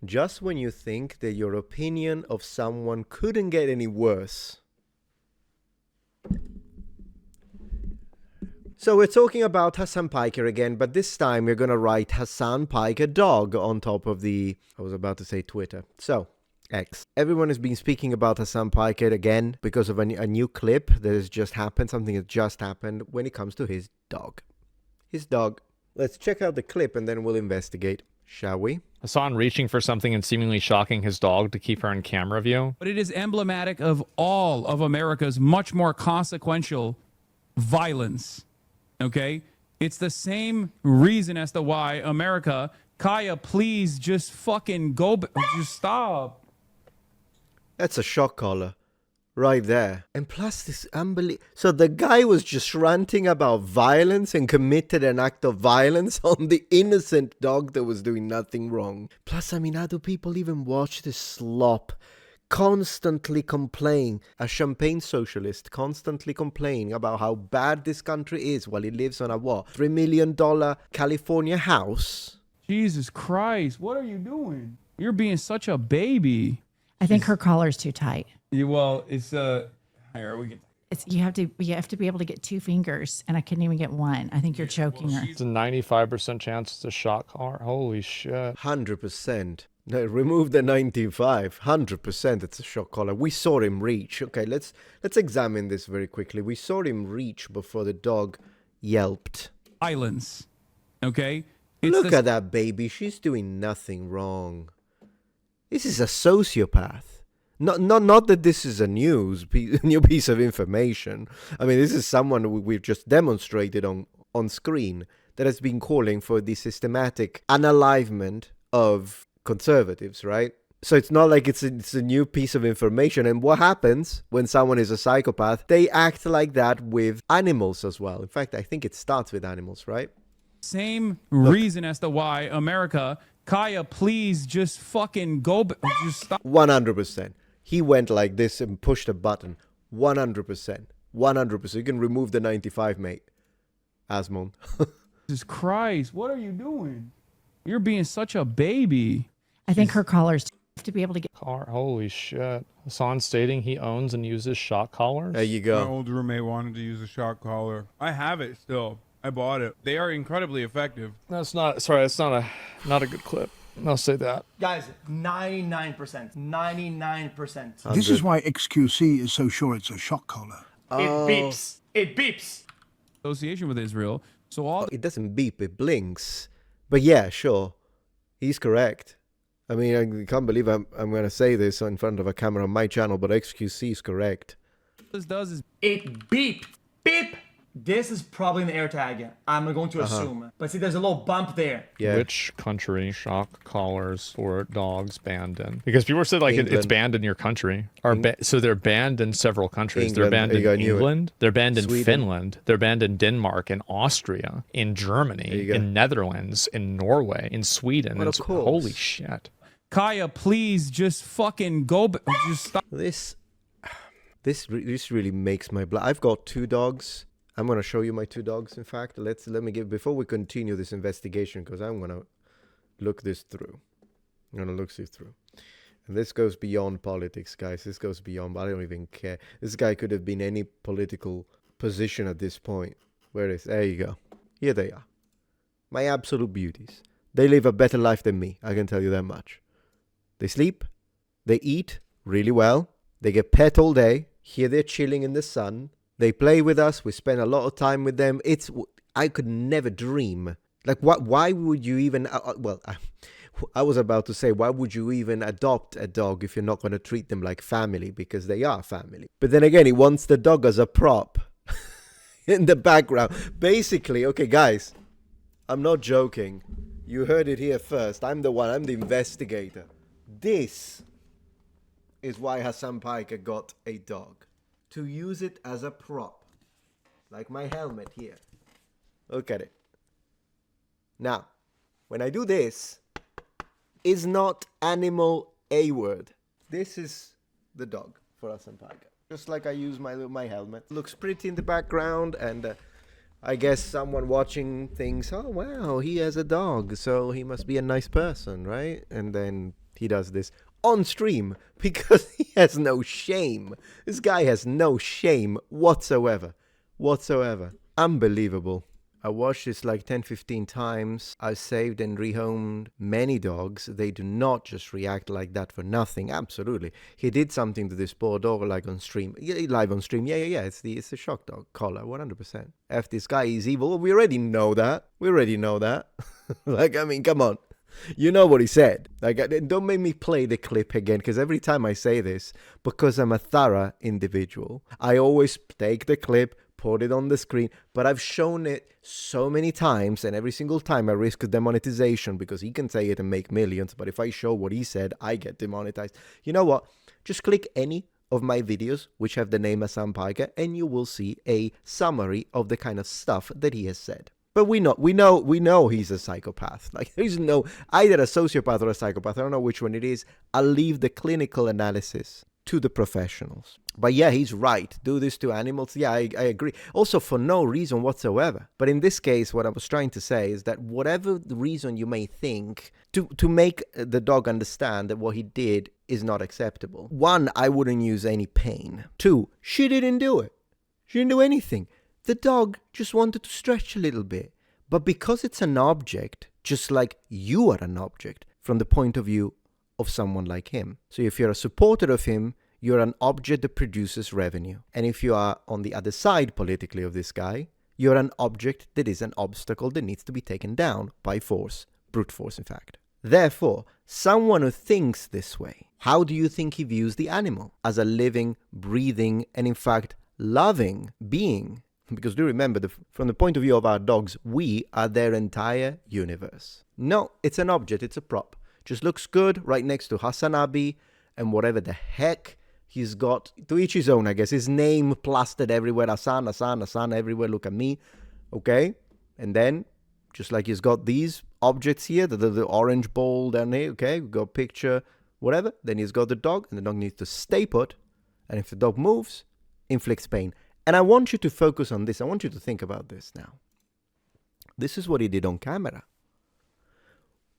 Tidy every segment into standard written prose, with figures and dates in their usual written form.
Just when you think that your opinion of someone couldn't get any worse. So we're talking about Hasan Piker again, but this time we're going to write Hasan Piker dog on top of I was about to say Twitter. So, X. Everyone has been speaking about Hasan Piker again because of a new clip that has just happened, something that just happened when it comes to his dog. His dog. Let's check out the clip and then we'll investigate, shall we? Hasan reaching for something and seemingly shocking his dog to keep her in camera view. But it is emblematic of all of America's much more consequential violence. Okay? It's the same reason as to why America, Kaya, please just fucking go, just stop. That's a shock collar right there. And plus this unbelievable. So the guy was just ranting about violence and committed an act of violence on the innocent dog that was doing nothing wrong. Plus, I mean, how do people even watch this slop? Constantly complain, a champagne socialist constantly complaining about how bad this country is while he lives on a what? $3 million California house? Jesus Christ, what are you doing? You're being such a baby. I think her collar's too tight. Well, it's here we get. You have to be able to get 2 fingers, and I couldn't even get one. I think you're choking her. It's a 95% chance it's a shock collar. Holy shit. 100%. No, remove the 95. 100% it's a shock collar. We saw him reach. Okay, let's examine this very quickly. We saw him reach before the dog yelped. Violence. Okay? Look at that baby. She's doing nothing wrong. This is a sociopath. Not that this is a new piece of information. I mean, this is someone we've just demonstrated on screen that has been calling for the systematic unalivement of conservatives, right? So it's not like it's a new piece of information. And what happens when someone is a psychopath? They act like that with animals as well. In fact, I think it starts with animals, right? Same reason as to why America, Kaya, please just fucking go, just stop. 100%. He went like this and pushed a button. 100%. 100%. You can remove the 95, mate. Asmon. Jesus Christ, what are you doing? You're being such a baby. I think her collar's to be able to get. Holy shit. Hasan stating he owns and uses shock collars. There you go. My old roommate wanted to use a shock collar. I have it still. I bought it. They are incredibly effective. That's not a good clip. I'll say that. Guys, 99%. 99%. This is why XQC is so sure it's a shock collar. It beeps. It beeps. Association with Israel. So all It doesn't beep, it blinks. But yeah, sure. He's correct. I mean, I can't believe I'm going to say this in front of a camera on my channel, but XQC is correct. this does is It beeped. Beep. This is probably an AirTag. I'm going to assume. But see, there's a little bump there. Yeah. Which country shock collars for dogs banned in? Because people said like it's banned in your country. So they're banned in several countries. England. They're banned in England. They're banned in Sweden. Finland. They're banned in Denmark, in Austria, in Germany, in Netherlands, in Norway, in Sweden. What a course. Holy shit. Kaya, please just fucking go, just stop. This really makes my blood. I've got 2 dogs. I'm going to show you my 2 dogs, in fact. Let me give, before we continue this investigation, because I'm going to look this through. I'm going to look this through. And this goes beyond politics, guys. This goes beyond, I don't even care. This guy could have been any political position at this point. Where is, there you go. Here they are. My absolute beauties. They live a better life than me, I can tell you that much. They sleep. They eat really well. They get pet all day. Here they're chilling in the sun. They play with us. We spend a lot of time with them. I could never dream. Like, why would you even... I was about to say, why would you even adopt a dog if you're not going to treat them like family? Because they are family. But then again, he wants the dog as a prop in the background. Basically, okay, guys, I'm not joking. You heard it here first. I'm the investigator. This is why Hasan Piker got a dog. To use it as a prop. Like my helmet here. Look at it. Now, when I do this, is not animal a word. This is the dog for Hasan Piker. Just like I use my helmet. Looks pretty in the background, and I guess someone watching thinks, oh wow, he has a dog, so he must be a nice person, right? And then He does this on stream because he has no shame. This guy has no shame whatsoever. Unbelievable. I watched this like 10, 15 times. I've saved and rehomed many dogs. They do not just react like that for nothing. Absolutely. He did something to this poor dog like on stream. Yeah, live on stream. Yeah. It's the shock dog collar, 100%. If this guy is evil, we already know that. Like, I mean, come on. You know what he said. Like, don't make me play the clip again, because every time I say this, because I'm a thorough individual, I always take the clip, put it on the screen, but I've shown it so many times, and every single time I risk demonetization because he can say it and make millions, but if I show what he said, I get demonetized. You know what? Just click any of my videos which have the name Hasan Piker, and you will see a summary of the kind of stuff that he has said. But we know he's a psychopath. Like, there's no either a sociopath or a psychopath. I don't know which one it is. I'll leave the clinical analysis to the professionals. But yeah, he's right. Do this to animals. Yeah, I agree. Also, for no reason whatsoever. But in this case, what I was trying to say is that whatever the reason you may think, to make the dog understand that what he did is not acceptable. 1, I wouldn't use any pain. 2, she didn't do it. She didn't do anything. The dog just wanted to stretch a little bit. But because it's an object, just like you are an object, from the point of view of someone like him. So if you're a supporter of him, you're an object that produces revenue. And if you are on the other side politically of this guy, you're an object that is an obstacle that needs to be taken down by force, brute force in fact. Therefore, someone who thinks this way, how do you think he views the animal? As a living, breathing, and in fact, loving being. Because do remember, from the point of view of our dogs, we are their entire universe. No, it's an object, it's a prop. Just looks good right next to Hassan Abi and whatever the heck he's got. To each his own, I guess. His name plastered everywhere. Hassan everywhere. Look at me. Okay? And then, just like he's got these objects here, the orange ball down here. Okay? We've got a picture, whatever. Then he's got the dog, and the dog needs to stay put. And if the dog moves, inflicts pain. And I want you to focus on this. I want you to think about this now. This is what he did on camera.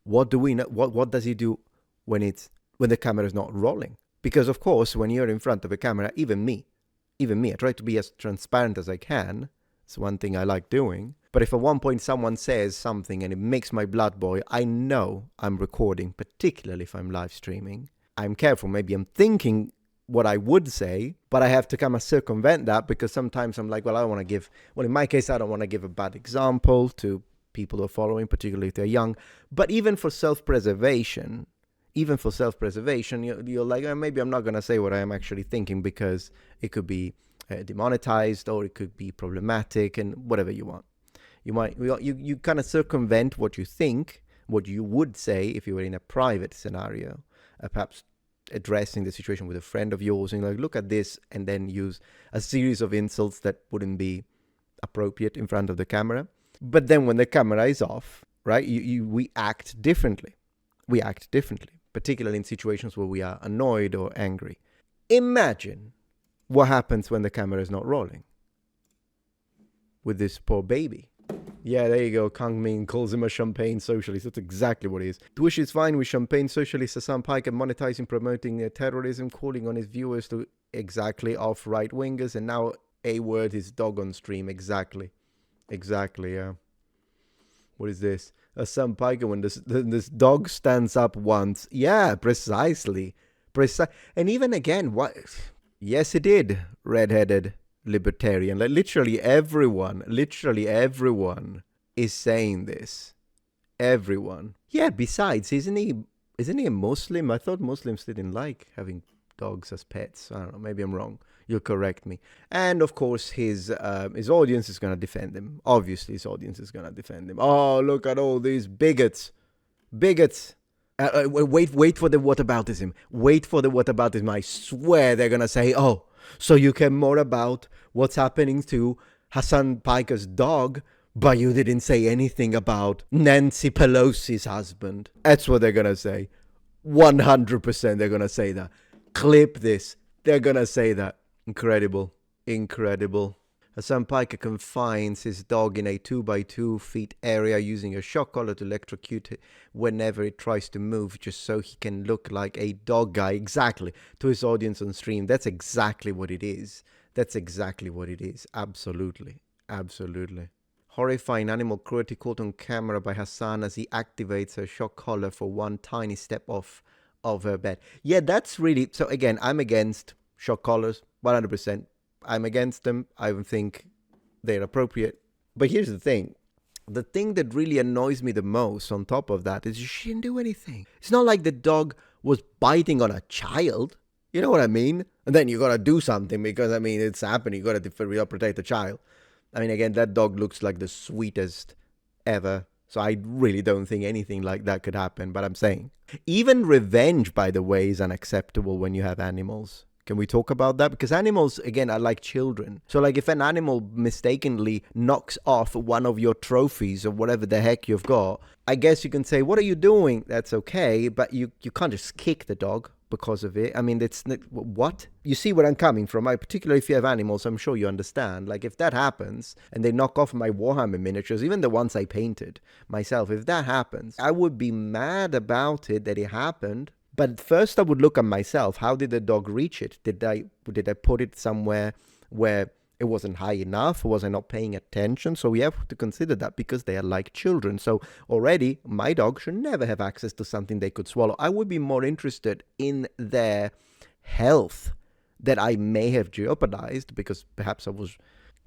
What do we know? What does he do when the camera is not rolling? Because of course, when you're in front of a camera, even me, I try to be as transparent as I can. It's one thing I like doing. But if at one point someone says something and it makes my blood boil, I know I'm recording, particularly if I'm live streaming. I'm careful. Maybe I'm thinking what I would say, but I have to kind of circumvent that because sometimes I'm like, well, I don't want to give, in my case, I don't want to give a bad example to people who are following, particularly if they're young. But even for self-preservation, you're like, maybe I'm not going to say what I am actually thinking because it could be demonetized or it could be problematic and whatever you want. You kind of circumvent what you think, what you would say if you were in a private scenario, perhaps addressing the situation with a friend of yours and like, look at this, and then use a series of insults that wouldn't be appropriate in front of the camera. But then when the camera is off, right, we act differently. We act differently, particularly in situations where we are annoyed or angry. Imagine what happens when the camera is not rolling with this poor baby. Yeah, there you go. Kang Min calls him a champagne socialist. That's exactly what he is. Twitch is fine with champagne socialist Hasan Piker monetizing, promoting terrorism, calling on his viewers to exactly off right-wingers, and now a word is dog on stream. Exactly, yeah. What is this? Hasan Piker, when this dog stands up once. Yeah, precisely. And even again, what? Yes, it did, red-headed libertarian. Like literally everyone is saying this. Everyone. Yeah, besides, isn't he a Muslim? I thought Muslims didn't like having dogs as pets. I don't know, maybe I'm wrong. You'll correct me. And of course his audience is going to defend him. Obviously his audience is going to defend him. Oh, look at all these bigots. Wait for the whataboutism. I swear they're going to say, oh, so you care more about what's happening to Hasan Piker's dog, but you didn't say anything about Nancy Pelosi's husband. That's what they're going to say. 100% they're going to say that. Clip this. They're going to say that. Incredible. Hasan Piker confines his dog in a 2x2 feet area using a shock collar to electrocute it whenever it tries to move, just so he can look like a dog guy. Exactly. To his audience on stream. That's exactly what it is. That's exactly what it is. Absolutely. Absolutely. Horrifying animal cruelty caught on camera by Hasan as he activates her shock collar for one tiny step off of her bed. Yeah, that's really... So again, I'm against shock collars, 100%. I'm against them. I think they're appropriate. But here's the thing. The thing that really annoys me the most on top of that is she didn't do anything. It's not like the dog was biting on a child. You know what I mean? And then you got to do something because, I mean, it's happening. You got to protect the child. I mean, again, that dog looks like the sweetest ever. So I really don't think anything like that could happen. But I'm saying, even revenge, by the way, is unacceptable when you have animals. Can we talk about that? Because animals, again, are like children. So like if an animal mistakenly knocks off one of your trophies or whatever the heck you've got, I guess you can say, what are you doing? That's okay. But you can't just kick the dog because of it. I mean, it's what? You see where I'm coming from. Particularly if you have animals, I'm sure you understand. Like if that happens and they knock off my Warhammer miniatures, even the ones I painted myself, if that happens, I would be mad about it that it happened. But first I would look at myself. How did the dog reach it? Did I put it somewhere where it wasn't high enough? Was I not paying attention? So we have to consider that because they are like children. So already my dog should never have access to something they could swallow. I would be more interested in their health that I may have jeopardized because perhaps I was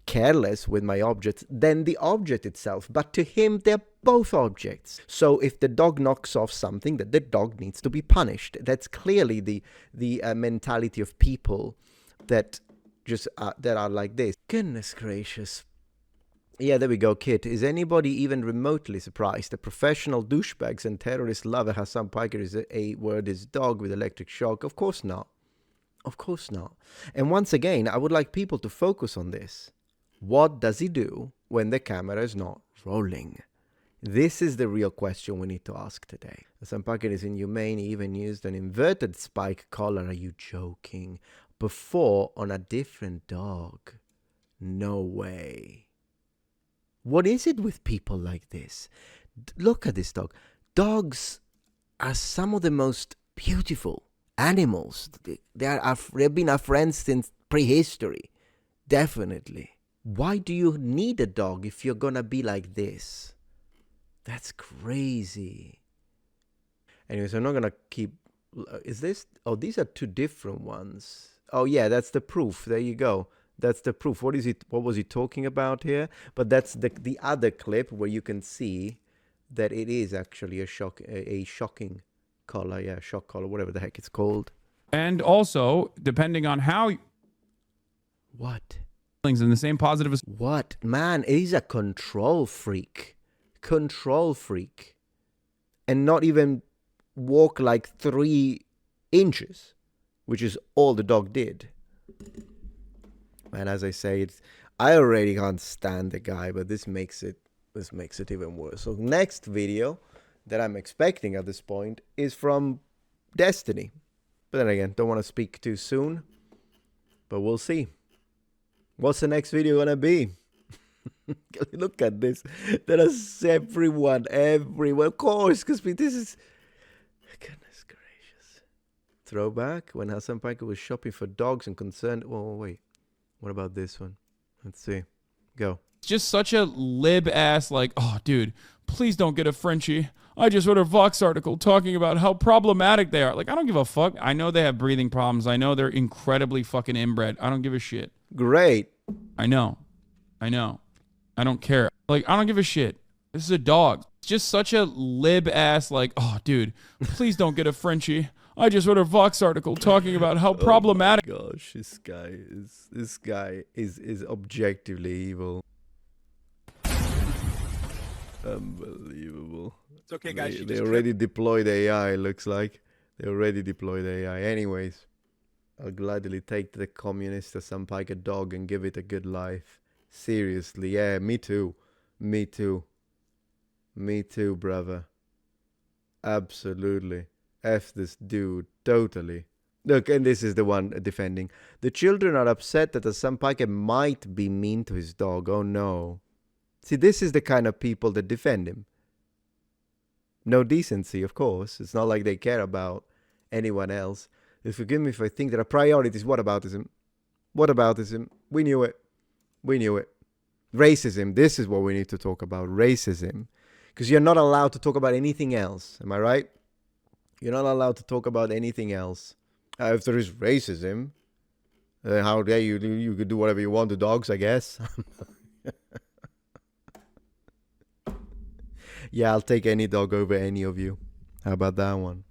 careless with my objects than the object itself. But to him, they're both objects. So if the dog knocks off something, that the dog needs to be punished. That's clearly the mentality of people that just that are like this. Goodness gracious. Yeah, there we go, Kit. Is anybody even remotely surprised that professional douchebags and terrorist lover Hasan Piker is a word is dog with electric shock? Of course not. Of course not. And once again, I would like people to focus on this. What does he do when the camera is not rolling? This is the real question we need to ask today. Hasan Piker is inhumane. He even used an inverted spike collar. Are you joking? Before on a different dog. No way. What is it with people like this? Look at this dog. Dogs are some of the most beautiful animals. They've been our friends since prehistory. Definitely. Why do you need a dog if you're gonna be like this? That's crazy. Anyways, I'm not gonna keep... Is this... Oh, these are two different ones. Oh, yeah, that's the proof. There you go. That's the proof. What is it? What was he talking about here? But that's the other clip where you can see that it is actually a shocking collar. Yeah, shock collar, whatever the heck it's called. And also, depending on how... What? In the same positive as... What? Man, he's a control freak. Control freak. And not even walk like 3 inches, which is all the dog did. And as I say, I already can't stand the guy, but this makes it even worse. So next video that I'm expecting at this point is from Destiny. But then again, don't want to speak too soon. But we'll see. What's the next video gonna be? Look at this. There is everyone. Of course, because this is... Goodness gracious. Throwback when Hasan Piker was shopping for dogs and concerned... Oh, wait. What about this one? Let's see. Go. It's just such a lib ass, like, oh, dude, please don't get a Frenchie. I just wrote a Vox article talking about how problematic they are. Like, I don't give a fuck. I know they have breathing problems. I know they're incredibly fucking inbred. I don't give a shit. Great. I know. I don't care. Like, I don't give a shit. This is a dog. It's just such a lib ass, like, oh, dude, please don't get a Frenchie. I just wrote a Vox article talking about how problematic. Oh my gosh, this guy is objectively evil. Unbelievable. It's okay, guys. They already deployed AI. Looks like they already deployed AI. Anyways, I'll gladly take the communist Hasan Piker dog and give it a good life. Seriously, yeah, me too, brother. Absolutely. F this dude, totally. Look, and this is the one defending. The children are upset that Hasan Piker might be mean to his dog. Oh no. See, this is the kind of people that defend him. No decency, of course. It's not like they care about anyone else. Forgive me if I think that a priority is whataboutism. Whataboutism. We knew it. We knew it. Racism. This is what we need to talk about. Racism. Because you're not allowed to talk about anything else. Am I right? You're not allowed to talk about anything else. If there is racism, how dare you? You could do whatever you want to dogs, I guess. Yeah, I'll take any dog over any of you. How about that one?